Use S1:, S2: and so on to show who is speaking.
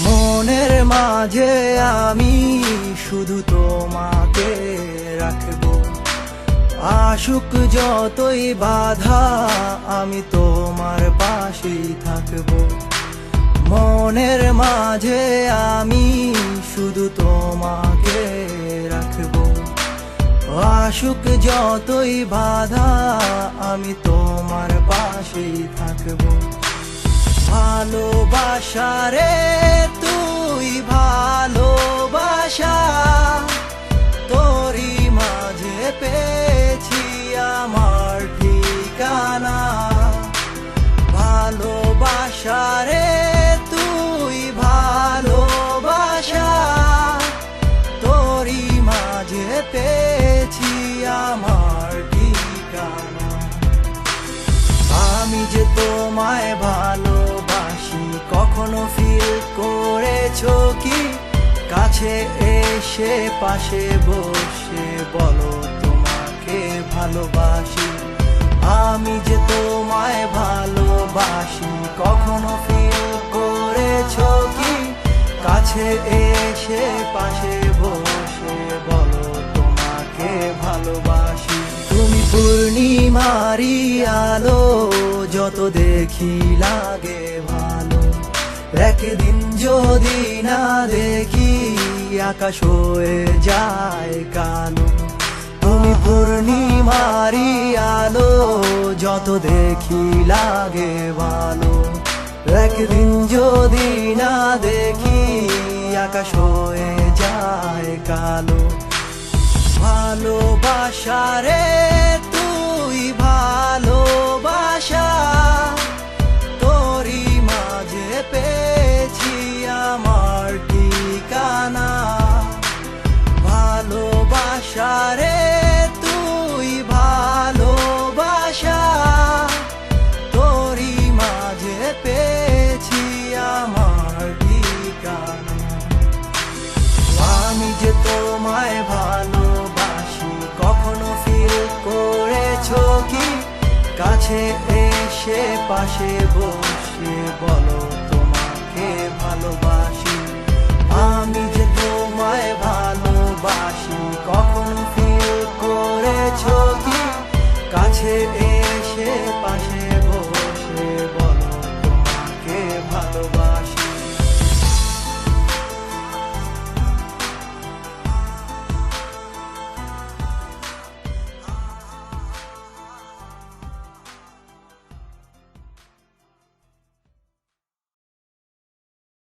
S1: মনের মাঝে আমি শুধু তোমাকে রাখবো, আসুক যতই বাধা আমি তোমার পাশেই থাকবো। মনের মাঝে আমি শুধু তোমাকে রাখবো, আসুক যতই বাধা আমি তোমার পাশেই থাকবো। ভালোবাসা রে তুই ভালোবাসা, তোরই মাঝে পেয়েছি আমার ঠিকানা। ভালোবাসা রে তুই ভালোবাসা, তোরই মাঝে পেয়েছি আমার ঠিকানা। আমি যে তোমায় ভালোবাসি কখনো ফিল করেছো কি? কাছে এসে পাশে বসে বলো তোমাকে ভালোবাসি। আমি যে তোমায় ভালোবাসি কখনো ফিল করেছো কি? কাছে এসে পাশে বসে বলো তোমাকে ভালোবাসি। তুমি পূর্ণিমারি আলো, যত দেখি লাগে ভালো। একদিন যদি না দেখি আকাশ হয়ে যায় কালো। তুমি পূর্ণিমারি আলো, যত দেখি লাগে ভালো। একদিন যদি না দেখি আকাশ হয়ে যায় কালো। ভালোবাসা রে তুই ভালোবাসা, তোরই মাঝে পেয়েছি আমার ঠিকানা। ভালোবাসা রে তুই ভালোবাসা, তোরই মাঝে পেয়েছি আমার ঠিকানা। আমি যে তোমায় ভালোবাসি কখনো ফিল করেছো কি? কাছে এসে পাশে বসে বলো তোমাকে ভালোবাসি। আমি যে তোমায় ভালোবাসি কখনো ফিল করেছো কি? কাছে এসে পাশে